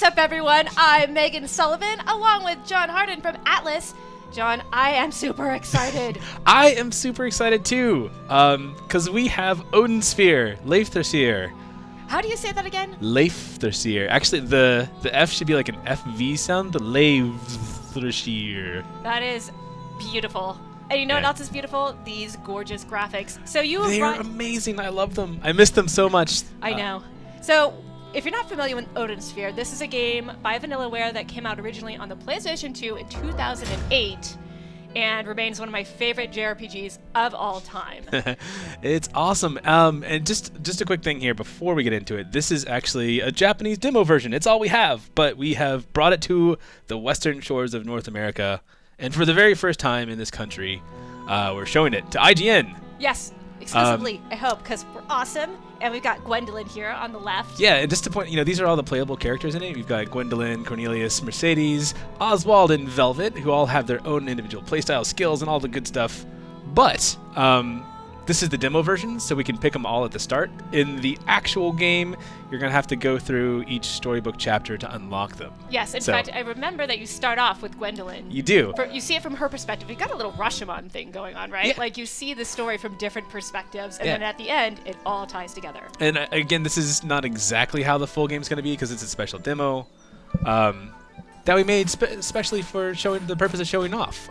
What's up, everyone? I'm Megan Sullivan, along with John Harden from Atlus. John, I am super excited. I am super excited too, because we have Odin Sphere, Leifthrasir. How do you say that again? Leifthrasir. Actually, the F should be like an FV sound. The Leifthrasir. That is beautiful. And you know what else is beautiful? These gorgeous graphics. So They're amazing. I love them. I miss them so much. I know. So if you're not familiar with Odin Sphere, this is a game by Vanillaware that came out originally on the PlayStation 2 in 2008 and remains one of my favorite JRPGs of all time. It's awesome. And just a quick thing here before we get into it. This is actually a Japanese demo version. It's all we have, but we have brought it to the western shores of North America. And for the very first time in this country, we're showing it to IGN. Yes, exclusively, I hope, because we're awesome. And we've got Gwendolyn here on the left. Yeah, and just to point, these are all the playable characters in it. We've got Gwendolyn, Cornelius, Mercedes, Oswald, and Velvet, who all have their own individual playstyle skills and all the good stuff. But this is the demo version, so we can pick them all at the start. In the actual game, you're going to have to go through each storybook chapter to unlock them. Yes, in fact, I remember that you start off with Gwendolyn. You do. You see it from her perspective. You've got a little Rashomon thing going on, right? Yeah. Like, you see the story from different perspectives, and then at the end, it all ties together. And again, this is not exactly how the full game's going to be, because it's a special demo that we made especially for the purpose of showing off.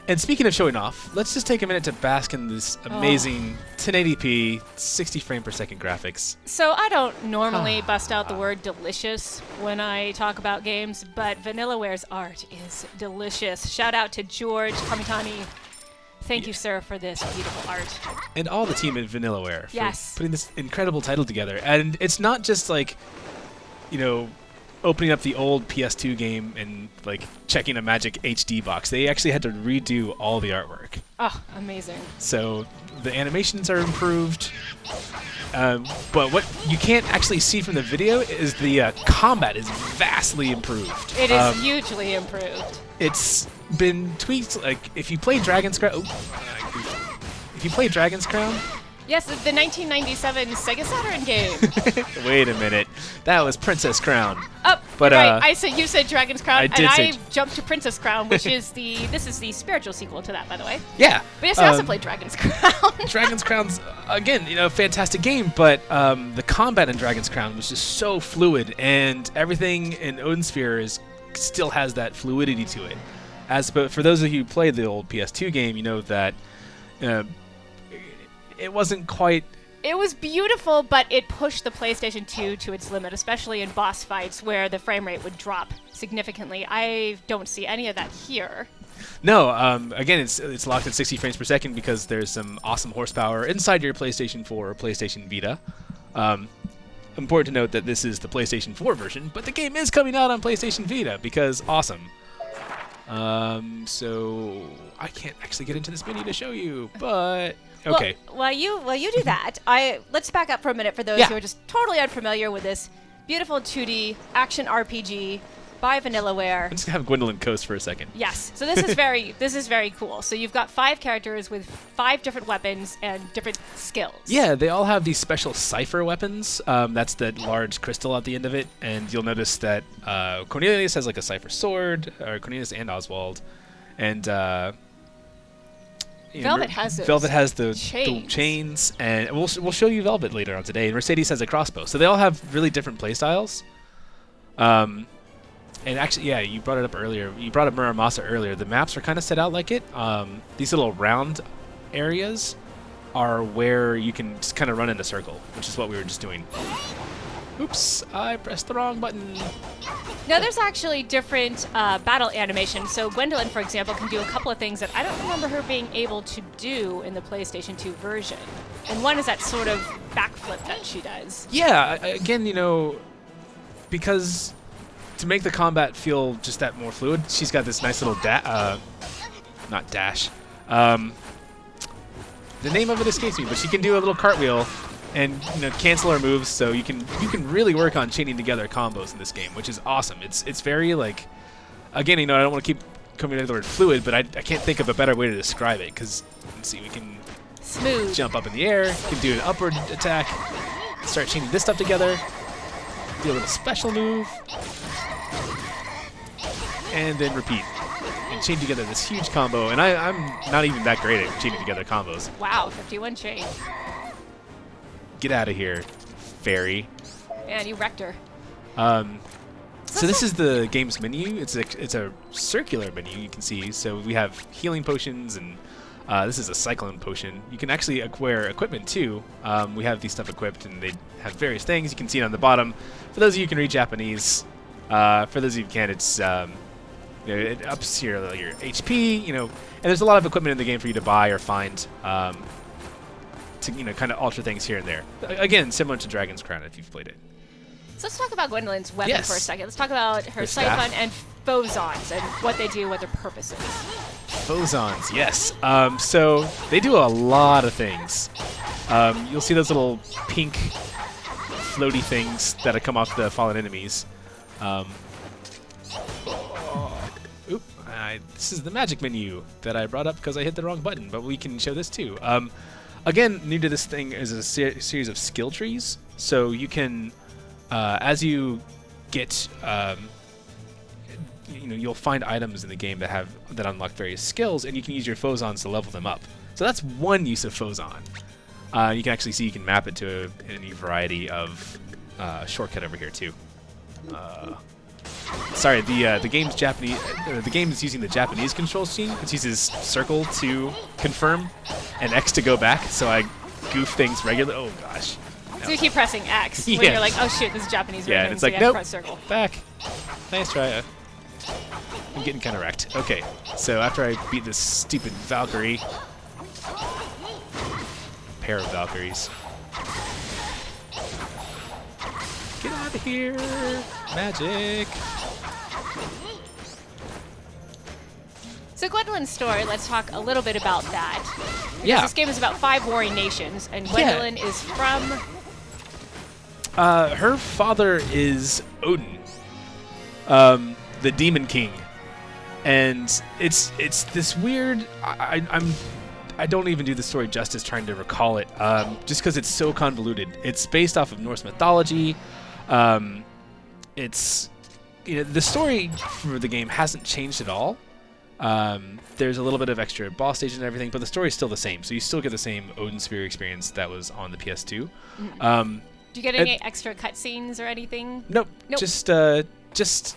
And speaking of showing off, let's just take a minute to bask in this amazing 1080p, 60 frame per second graphics. So I don't normally bust out the word delicious when I talk about games, but Vanillaware's art is delicious. Shout out to George Kamitani. Thank you, sir, for this beautiful art. And all the team at Vanillaware for putting this incredible title together. And it's not just like, opening up the old PS2 game and checking a magic HD box. They actually had to redo all the artwork. Oh, amazing. So the animations are improved, but what you can't actually see from the video is the combat is vastly improved. It is hugely improved. It's been tweaked. If you play Dragon's Crown, Yes, the 1997 Sega Saturn game. Wait a minute, that was Princess Crown. Oh, but right. You said Dragon's Crown, I say jumped to Princess Crown, which is this is the spiritual sequel to that, by the way. Yeah. But yes, I also played Dragon's Crown. Dragon's Crown's again, fantastic game, but the combat in Dragon's Crown was just so fluid, and everything in Odin Sphere still has that fluidity to it. But for those of you who played the old PS2 game, you know that. It wasn't quite... It was beautiful, but it pushed the PlayStation 2 to its limit, especially in boss fights where the frame rate would drop significantly. I don't see any of that here. No, again, it's locked at 60 frames per second because there's some awesome horsepower inside your PlayStation 4 or PlayStation Vita. Important to note that this is the PlayStation 4 version, but the game is coming out on PlayStation Vita because awesome. So I can't actually get into this menu to show you, but... Okay. Well, while you do that, let's back up for a minute for those who are just totally unfamiliar with this beautiful 2D action RPG by Vanillaware. I'm just gonna have Gwendolyn coast for a second. Yes. So this is very cool. So you've got 5 characters with 5 different weapons and different skills. Yeah, they all have these special cipher weapons. That's that large crystal at the end of it, and you'll notice that Cornelius has a cipher sword, or Cornelius and Oswald, and Velvet has those. Velvet has the chains, and we'll show you Velvet later on today. And Mercedes has a crossbow, so they all have really different play styles. And actually, yeah, you brought it up earlier. You brought up Muramasa earlier. The maps are kind of set out like it. These little round areas are where you can just kind of run in a circle, which is what we were just doing. Oops, I pressed the wrong button. Now, there's actually different battle animations. So Gwendolyn, for example, can do a couple of things that I don't remember her being able to do in the PlayStation 2 version. And one is that sort of backflip that she does. Yeah, again, because to make the combat feel just that more fluid, she's got this nice little not dash. The name of it escapes me, but she can do a little cartwheel and cancel her moves, so you can really work on chaining together combos in this game, which is awesome. It's very again, I don't want to keep coming to the word fluid, but I can't think of a better way to describe it, because let's see, we can smooth jump up in the air, we can do an upward attack, start chaining this stuff together, do a little special move, and then repeat. And chain together this huge combo. And I'm not even that great at chaining together combos. Wow, 51 chain. Get out of here, fairy. Man, you wrecked her. So this is the game's menu. It's a circular menu, you can see. So we have healing potions, and this is a cyclone potion. You can actually acquire equipment too. We have these stuff equipped, and they have various things. You can see it on the bottom. For those of you who can read Japanese, for those of you who can't, it's it ups your HP. And there's a lot of equipment in the game for you to buy or find to kind of alter things here and there. Again, similar to Dragon's Crown if you've played it. So let's talk about Gwendolyn's weapon Yes. for a second. Let's talk about her staff. siphon and Phzons and what they do, what their purpose is. Phzons, yes. So they do a lot of things. You'll see those little pink floaty things that come off the fallen enemies. This is the magic menu that I brought up because I hit the wrong button, but we can show this too. Again, new to this thing is a series of skill trees. So you can, as you get, you'll find items in the game that unlock various skills, and you can use your Phzons to level them up. So that's one use of Phzon. You can actually see you can map it to any variety of shortcut over here too. Sorry, the game's Japanese. The game is using the Japanese control scheme. It uses circle to confirm and X to go back. So I goof things regularly. Oh gosh. So you keep pressing X when Yeah. you're like, oh shit, this is Japanese Yeah, version, and it's so like, you have to nope, press circle. back. Nice try. I'm getting kind of wrecked. Okay, so after I beat this stupid Valkyrie, pair of Valkyries. Get out of here, magic. So Gwendolyn's story, let's talk a little bit about that. Because Yeah. this game is about 5 warring nations, and Gwendolyn is from... Her father is Odin, the Demon King, and it's this weird. I don't even do the story justice trying to recall it, just because it's so convoluted. It's based off of Norse mythology. It's the story for the game hasn't changed at all. There's a little bit of extra boss stages and everything, but the story is still the same. So you still get the same Odin Sphere experience that was on the PS2. Mm-hmm. Do you get any extra cutscenes or anything? Nope. Nope. Just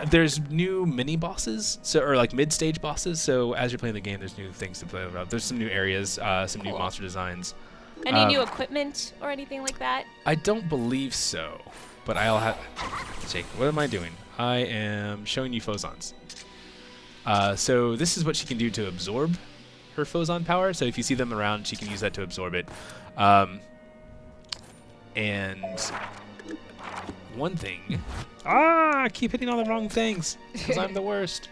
there's new mini bosses, or like mid-stage bosses. So as you're playing the game, there's new things to play around. There's some new areas, some new Cool. monster designs. Any new equipment or anything like that? I don't believe so, but I'll have. Jake, what am I doing? I am showing you Phzons. So this is what she can do to absorb her Phzon power. So if you see them around, she can use that to absorb it. And one thing, I keep hitting all the wrong things because I'm the worst.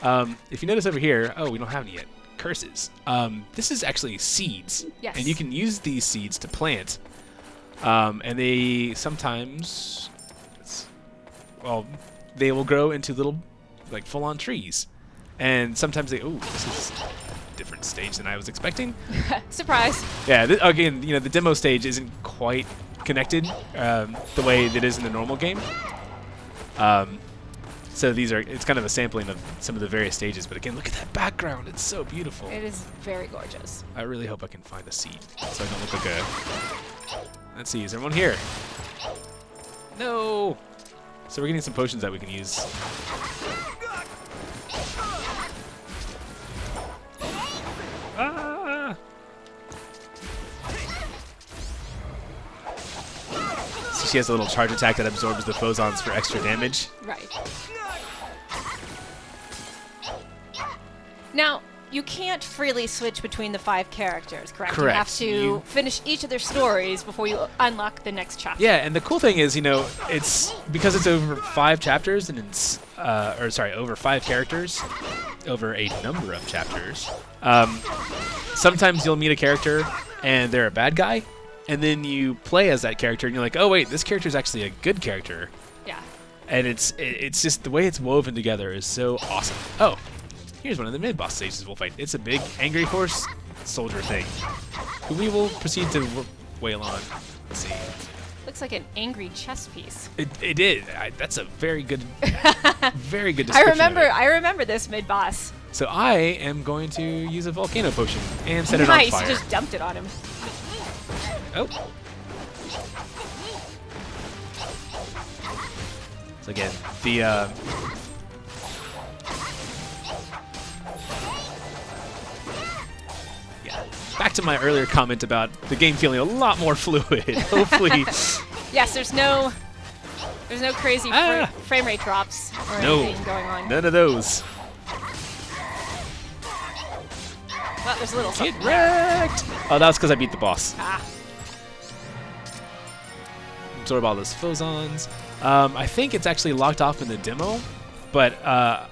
If you notice over here, we don't have any yet. Curses. This is actually seeds. Yes. And you can use these seeds to plant. And they sometimes, they will grow into little, like full-on trees. And sometimes this is a different stage than I was expecting. Surprise. Yeah, again, the demo stage isn't quite connected the way it is in the normal game. So it's kind of a sampling of some of the various stages. But again, look at that background. It's so beautiful. It is very gorgeous. I really hope I can find a seed so I don't look like a... Let's see, is everyone here? No! So we're getting some potions that we can use. Ah! So she has a little charge attack that absorbs the Phzons for extra damage. Right. Now, you can't freely switch between the 5 characters, correct? Correct. You have to finish each of their stories before you unlock the next chapter. Yeah, and the cool thing is, it's because it's over 5 chapters and it's over 5 characters, over a number of chapters. Sometimes you'll meet a character and they're a bad guy, and then you play as that character and you're like, oh wait, this character is actually a good character. Yeah. And it's just the way it's woven together is so awesome. Oh, here's one of the mid-boss stages we'll fight. It's a big angry horse soldier thing, who we will proceed to wail on. Let's see. looks like an angry chess piece. It did. That's a very good, very good I description. I remember this mid boss. So I am going to use a volcano potion and set it on Nice, fire. you just dumped it on him. Oh. So again, the yeah. Back to my earlier comment about the game feeling a lot more fluid. Hopefully. Yes, there's no crazy frame rate drops or anything going on. None of those. Well, there's a little Get something there. wrecked! Oh, that was because I beat the boss. Ah. Absorb all those Phzons. I think it's actually locked off in the demo, but I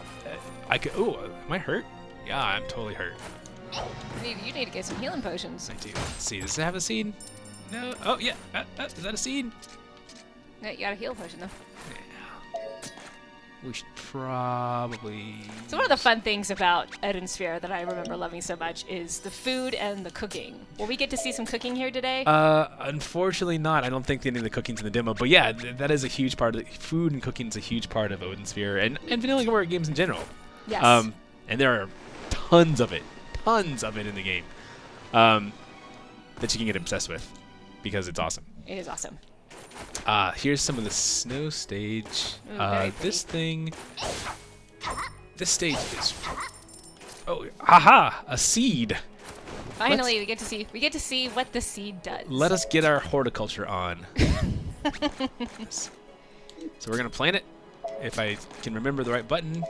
could. Ooh, am I hurt? Yeah, I'm totally hurt. You need to get some healing potions. I do. Let's see, does it have a seed? No. Oh, yeah. Is that a seed? Yeah, you got a heal potion though. We should probably. So one of the fun things about Leifthrasir that I remember loving so much is the food and the cooking. Will we get to see some cooking here today? Unfortunately not. I don't think any of the cooking's in the demo, but yeah, that is a huge part of food and cooking is a huge part of Leifthrasir and vanilla horror games in general. Yes. And there are tons of it in the game, that you can get obsessed with because it's awesome. It is awesome. Here's some of the snow stage. Very This stage is. Oh, haha! A seed. Finally, we get to see what the seed does. Let us get our horticulture on. So we're gonna plant it, if I can remember the right button,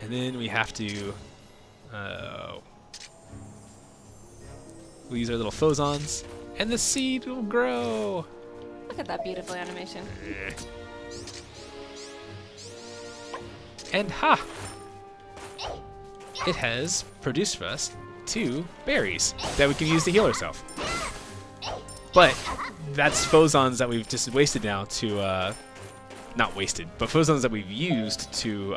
and then we have to. We'll use our little Phzons, and the seed will grow. Look at that beautiful animation. And ha! It has produced for us 2 berries that we can use to heal ourselves. But that's Phzons that we've just wasted now to, not wasted, but Phzons that we've used to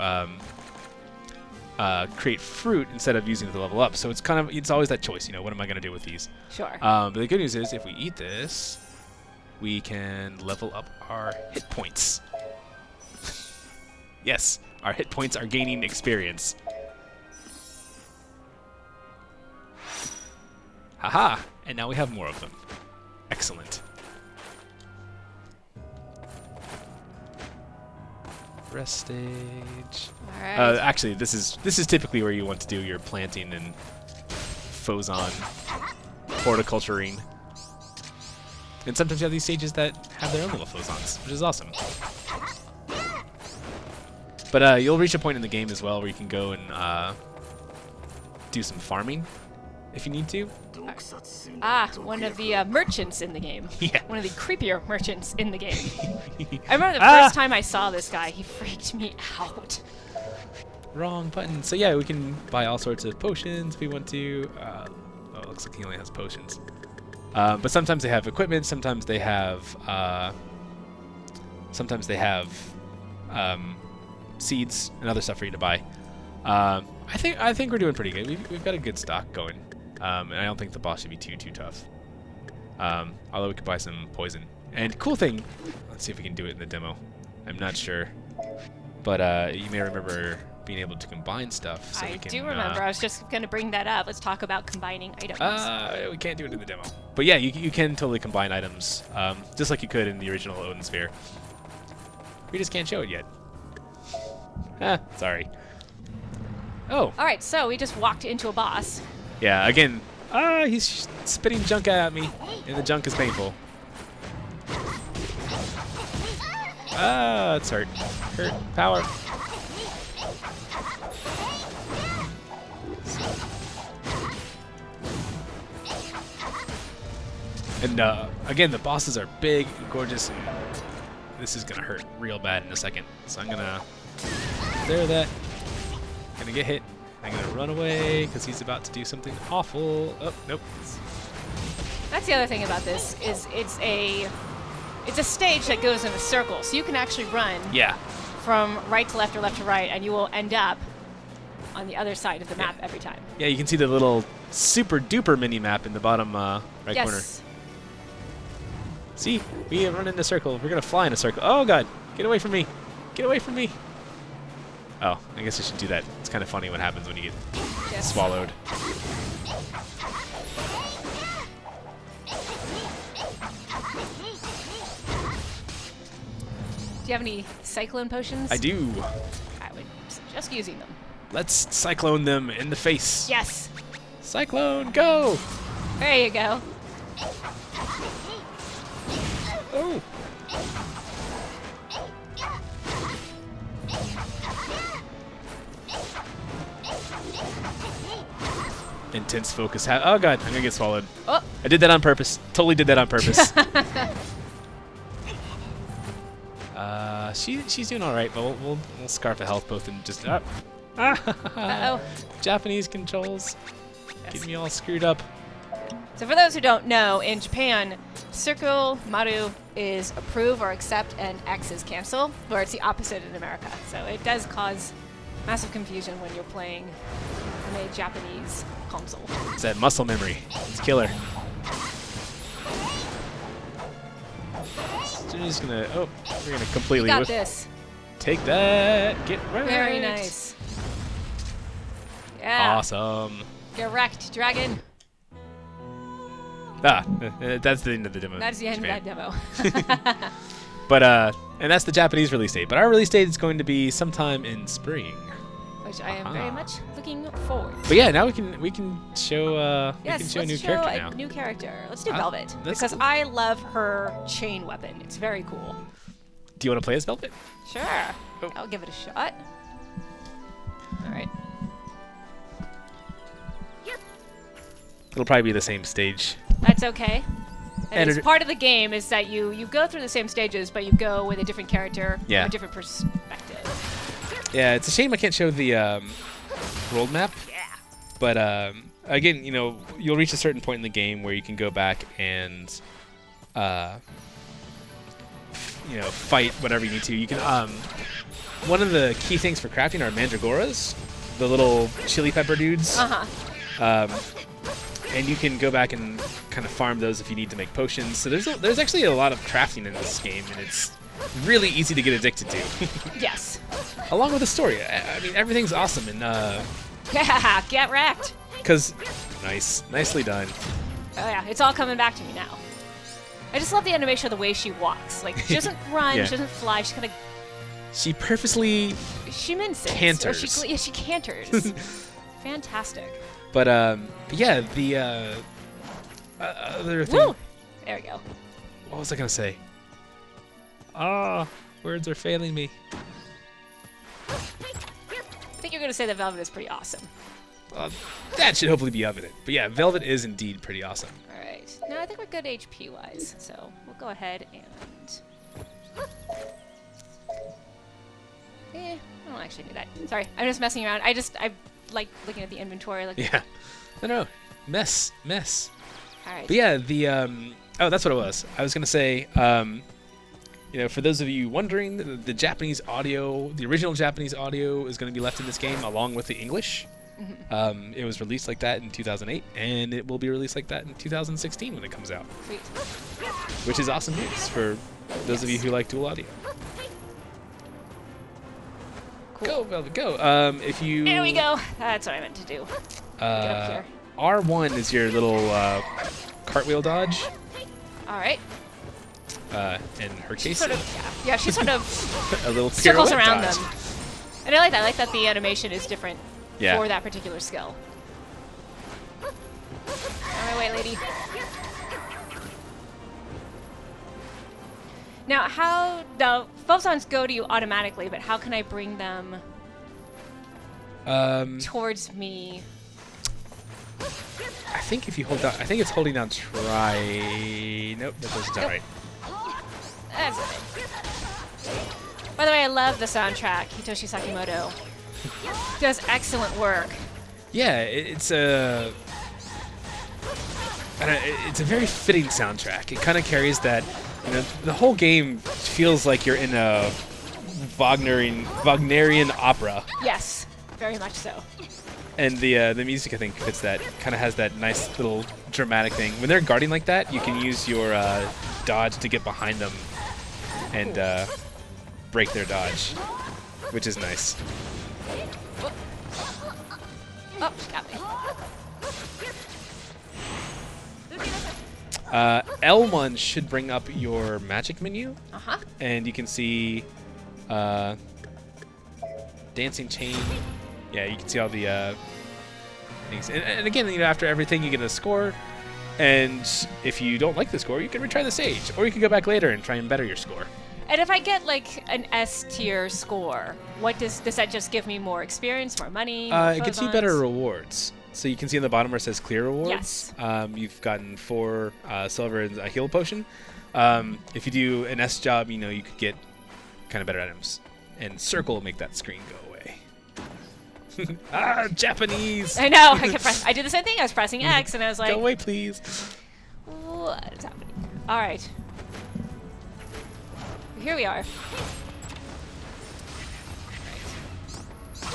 create fruit instead of using it to level up. So it's always that choice, what am I going to do with these? Sure. But the good news is if we eat this, we can level up our hit points. Yes, our hit points are gaining experience. Haha, and now we have more of them. Excellent. Rest stage. All right. Actually, this is typically where you want to do your planting and Phzon horticulturing. And sometimes you have these stages that have their own little Phzons, which is awesome. But you'll reach a point in the game as well where you can go and do some farming if you need to. One of the merchants in the game. Yeah. One of the creepier merchants in the game. I remember the first time I saw this guy, he freaked me out. Wrong button. So yeah, we can buy all sorts of potions if we want to. Oh, it looks like he only has potions. But sometimes they have equipment. Sometimes they have seeds and other stuff for you to buy. I think we're doing pretty good. We've got a good stock going, and I don't think the boss should be too tough. Although we could buy some poison. And cool thing, let's see if we can do it in the demo. I'm not sure, but you may remember being able to combine stuff. So I do remember. I was just going to bring that up. Let's talk about combining items. We can't do it in the demo. But yeah, you can totally combine items, just like you could in the original Odin Sphere. We just can't show it yet. Sorry. Oh. All right, so we just walked into a boss. Yeah, again, he's spitting junk at me, and the junk is painful. It's hurt. Hurt. Power. And again, the bosses are big, gorgeous. And this is gonna hurt real bad in a second. So I'm gonna clear that. Gonna get hit. I'm gonna run away because he's about to do something awful. Oh, nope. That's the other thing about this is it's a stage that goes in a circle, so you can actually run from right to left or left to right, and you will end up on the other side of the map every time. Yeah, you can see the little super duper mini map in the bottom right corner. See, we run in a circle. We're gonna fly in a circle. Oh god, get away from me! Get away from me! Oh, I guess I should do that. It's kind of funny what happens when you get swallowed. Do you have any cyclone potions? I do. I would suggest using them. Let's cyclone them in the face. Yes. Cyclone, go! There you go. Oh. Intense focus. Oh god, I'm gonna get swallowed. Oh. I did that on purpose. Totally did that on purpose. She's doing all right, but we'll scarf a health both and just Uh-oh. Japanese controls. Yes. Get me all screwed up. So for those who don't know, in Japan, circle maru is approve or accept, and X is cancel, where it's the opposite in America. So it does cause massive confusion when you're playing on a Japanese console. It's that muscle memory. It's killer. So we're just gonna. Oh, we're gonna completely. You got this. Take that. Get right. Very nice. Yeah. Awesome. Get wrecked, dragon. That's the end of the demo. That's the end Japan. of that demo. But and that's the Japanese release date. But our release date is going to be sometime in spring. Which I am very much looking forward to. But yeah, now we can show Yes, we can show a let's new show character a now. new character. Let's do Velvet, that's because cool. I love her chain weapon. It's very cool. Do you want to play as Velvet? Sure. Oh. I'll give it a shot. All right. It'll probably be the same stage. That's okay. And It's part of the game is that you go through the same stages, but you go with a different character, Yeah. a different perspective. Yeah, it's a shame I can't show the world map. Yeah. But again, you'll reach a certain point in the game where you can go back and fight whatever you need to. You can one of the key things for crafting are mandragoras, the little chili pepper dudes. Uh-huh. And you can go back and kind of farm those if you need to make potions. So there's actually a lot of crafting in this game, and it's really easy to get addicted to. Yes. Along with the story. I mean, everything's awesome, and Yeah, get wrecked. because nicely done. Oh yeah, it's all coming back to me now. I just love the animation of the way she walks. Like, she doesn't run, Yeah. she doesn't fly, she kind of... She purposely She minces. Canters. Or she canters. Fantastic. But yeah, the other thing. Woo! There we go. What was I gonna say? Words are failing me. I think you're going to say that Velvet is pretty awesome. That should hopefully be evident. But yeah, Velvet is indeed pretty awesome. All right. No, I think we're good HP-wise, so we'll go ahead and... I don't actually do that. Sorry, I'm just messing around. I like looking at the inventory. Like, Yeah. No. Mess. all right. But yeah, that's what it was. I was gonna say, for those of you wondering, the Japanese audio, the original Japanese audio, is going to be left in this game along with the English. Mm-hmm. It was released like that in 2008, and it will be released like that in 2016 when it comes out, Sweet. which is awesome news for those of you who like dual audio. Cool. Go, Velvet, go. If you There we go. That's what I meant to do. Get up here. R1 is your little cartwheel dodge. All right. In her case, Sort of, yeah, she sort of a little circles pirouette around dodge. them. And I like that. I like that the animation is different Yeah. for that particular skill. On my way, lady. Now, Phzons go to you automatically, but how can I bring them towards me? I think if you hold down, I think it's holding down try. Nope, that doesn't sound right. That's it. By the way, I love the soundtrack. Hitoshi Sakimoto does excellent work. Yeah, it's a very fitting soundtrack. It kind of carries that, the whole game feels like you're in a Wagnerian opera. Yes, very much so. And the music, I think, fits that. Kind of has that nice little dramatic thing. When they're guarding like that, you can use your dodge to get behind them and break their dodge, which is nice. Oh, she got me. L1 should bring up your magic menu, Uh-huh. and you can see dancing chain. Yeah, you can see all the things. And again, you know, after everything, you get a score. And if you don't like the score, you can retry the stage, or you can go back later and try and better your score. And if I get like an S tier score, what does that just give me more experience, more money? More It gets you Phzons? better rewards. So you can see on the bottom where it says clear rewards. Yes. You've gotten 4 silver and a heal potion. If you do an S job, you know, you could get kind of better items. And circle will make that screen go away. Japanese! I know. I did the same thing. I was pressing X, and I was like, Go away, please. what is happening? All right. Here we are.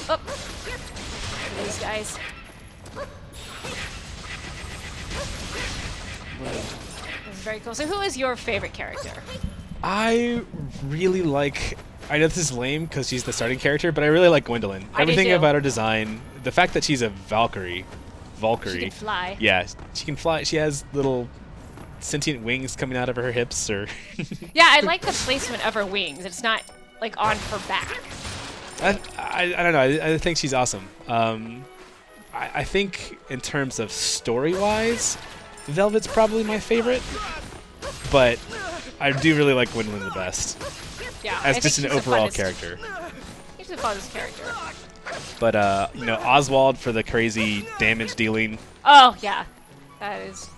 Oh, these guys. This is very cool. So, who is your favorite character? I really like... I know this is lame because she's the starting character, but I really like Gwendolyn. I do Everything too. about her design, the fact that she's a Valkyrie. She can fly. Yeah, she can fly. She has little sentient wings coming out of her hips, or... Yeah, I like the placement of her wings. It's not like on her back. I don't know. I think she's awesome. I think in terms of story-wise, Velvet's probably my favorite, but I do really like Gwendolyn the best Yeah, as I just think an she's the overall funnest- character. She's the funnest character. But you know, Oswald for the crazy damage dealing. Oh yeah, that is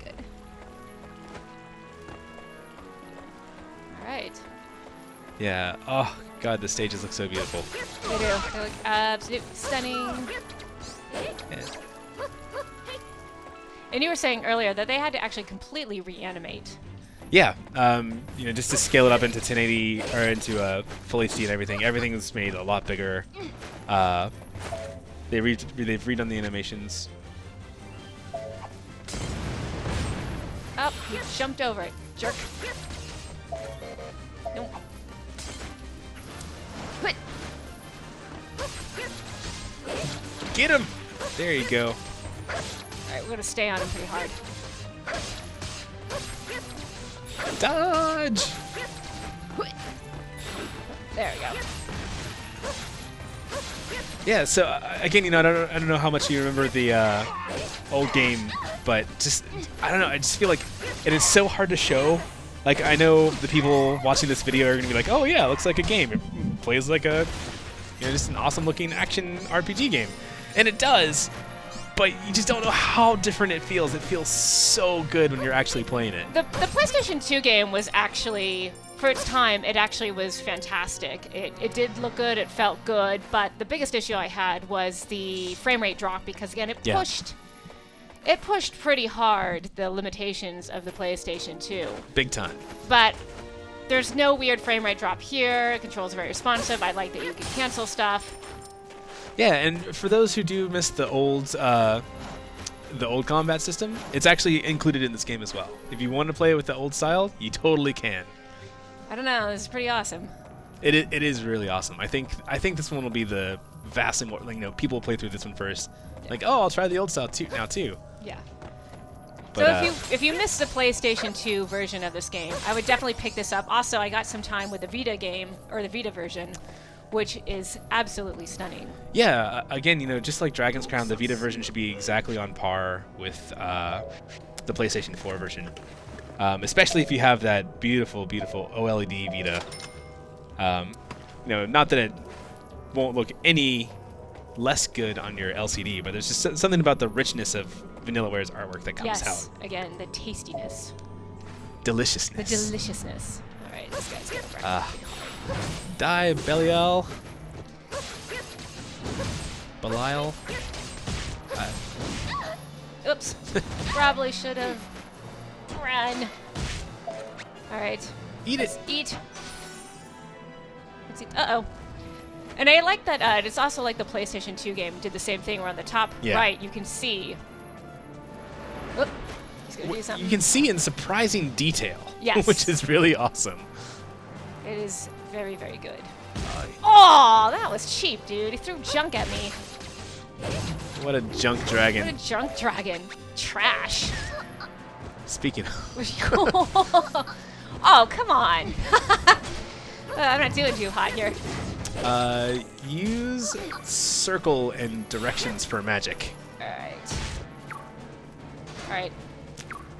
good. All right. Yeah. Oh God, the stages look so beautiful. They do. They look absolutely stunning. Yeah. And you were saying earlier that they had to actually completely reanimate. Yeah, you know, just to scale it up into 1080 or into full HD and everything. Everything is made a lot bigger. They've redone the animations. Oh, you jumped over it, jerk. Nope. Quit. Get him! There you go. All right, we're gonna stay on him pretty hard. Dodge! Quit. There we go. Yeah. So again, you know, I don't know how much you remember the old game, but just I don't know. I just feel like it is so hard to show. Like I know the people watching this video are gonna be like, "Oh yeah, it looks like a game. It plays like a, you know, just an awesome-looking action RPG game," and it does. But you just don't know how different it feels. It feels so good when you're actually playing it. The PlayStation 2 game was actually, for its time, it actually was fantastic. It did look good, it felt good, but the biggest issue I had was the frame rate drop because, again, it pushed pretty hard the limitations of the PlayStation 2. Big time. But there's no weird frame rate drop here. Controls are very responsive. I like that you can cancel stuff. Yeah, and for those who do miss the old combat system, it's actually included in this game as well. If you want to play it with the old style, you totally can. I don't know. This is pretty awesome. It is really awesome. I think this one will be the vastly more, like, you know, people play through this one first. Like, oh, I'll try the old style now too. Yeah. But, So if you missed the PlayStation 2 version of this game, I would definitely pick this up. Also, I got some time with the Vita game, or the Vita version, which is absolutely stunning. Yeah, again, you know, just like Dragon's Crown, the Vita version should be exactly on par with the PlayStation 4 version. Especially if you have that beautiful, beautiful OLED Vita. You know, not that it won't look any less good on your LCD, but there's just something about the richness of Vanillaware's artwork that comes Yes, out. again, the tastiness, the Deliciousness. deliciousness. All right, this guy's getting pretty hard. Die, Belial. Belial. Oops. Probably should have run. All right. Eat Let's it. eat. Let's eat. Uh-oh. And I like that it's also like the PlayStation 2 game did the same thing where on the top Yeah. right you can see. Oop, he's go do something. You can see in surprising detail. Yes. Which is really awesome. It is very, very good. Oh, that was cheap, dude. He threw junk at me. What a junk dragon. What a junk dragon. Trash. Speaking of. Oh, come on. I'm not doing too hot here. Use circle and directions for magic. Alright.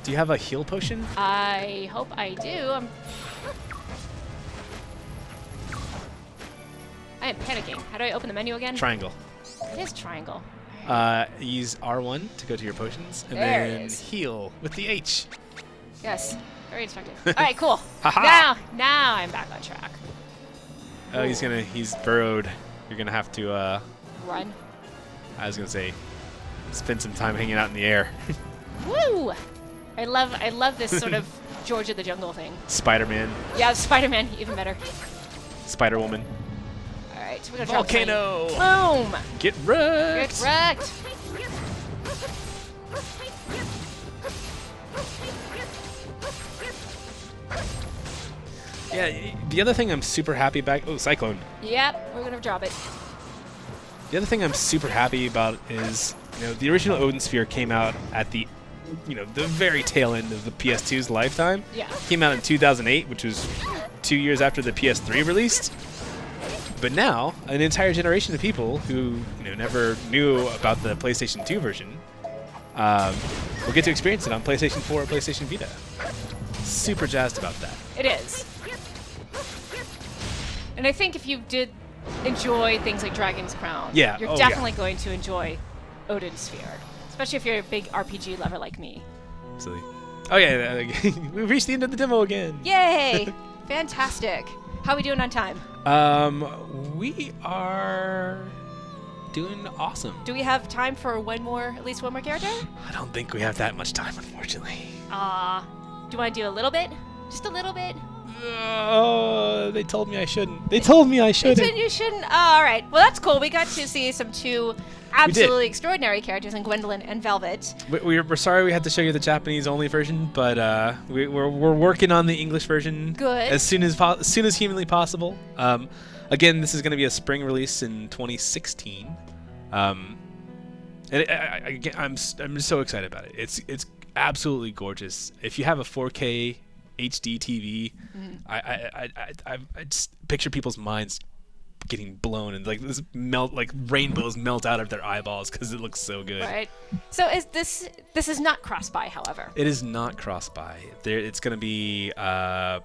Do you have a heal potion? I hope I do. I am panicking. How do I open the menu again? Triangle. It is triangle. Use R1 to go to your potions, and There it then is. heal with the H. Yes. Very instructive. Alright, cool. Haha. Now I'm back on track. Oh, he's burrowed. You're gonna have to, Run. I was gonna say, spend some time hanging out in the air. Woo! I love this sort of George of the Jungle thing. Spider-Man, Yeah, Spider-Man, even better. Spider-Woman. Alright, so we're gonna try Volcano! Boom! Get wrecked! Get wrecked! Yeah, the other thing I'm super happy about... Oh, Cyclone. Yep, we're gonna drop it. The other thing I'm super happy about is, the original Odin Sphere came out at the, the very tail end of the PS2's lifetime. Yeah. Came out in 2008, which was 2 years after the PS3 released. But now, an entire generation of people who, never knew about the PlayStation 2 version will get to experience it on PlayStation 4 or PlayStation Vita. Super jazzed about that. It is. And I think if you did enjoy things like Dragon's Crown, Yeah. you're Oh, definitely going to enjoy Odin Sphere. Especially if you're a big RPG lover like me. Absolutely. Oh yeah, we've reached the end of the demo again. Yay! Fantastic. How are we doing on time? We are doing awesome. Do we have time for at least one more character? I don't think we have that much time, unfortunately. Do you want to do a little bit? Just a little bit? They told me I shouldn't. They told me I shouldn't. You shouldn't. Oh, all right. Well, that's cool. We got to see two absolutely extraordinary characters in Gwendolyn and Velvet. We're sorry we had to show you the Japanese-only version, but we're working on the English version. Good. As soon as humanly possible. Again, this is going to be a spring release in 2016. And I'm just so excited about it. It's absolutely gorgeous. If you have a 4K HD TV, I just picture people's minds getting blown and like rainbows melt out of their eyeballs because it looks so good. Right. So this is not cross-buy, however. It is not cross-buy. It's going to be let's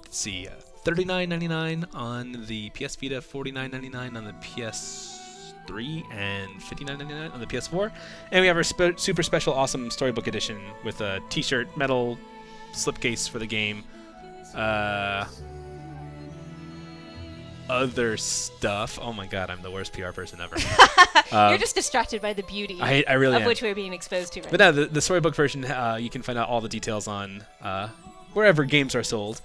see, $39.99 on the PS Vita, $49.99 on the PS3, and $59.99 on the PS4. And we have our super special awesome storybook edition with a t-shirt, metal slipcase for the game, other stuff. Oh my god, I'm the worst PR person ever. You're just distracted by the beauty I really of am. which we're being exposed to right But no, the storybook version, you can find out all the details on wherever games are sold.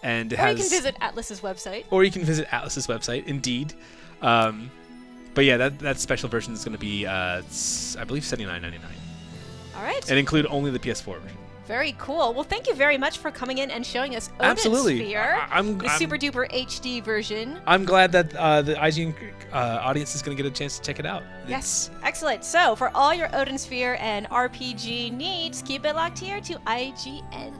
And it Or has, you can visit Atlus's website. Or you can visit Atlus's website, indeed. But yeah, that special version is going to be, I believe, $79.99. All right. And include only the PS4 version. Very cool. Well, thank you very much for coming in and showing us Odin Absolutely. Sphere, I'm super duper HD version. I'm glad that the IGN audience is going to get a chance to check it out. Yes, excellent. So for all your Odin Sphere and RPG needs, keep it locked here to IGN.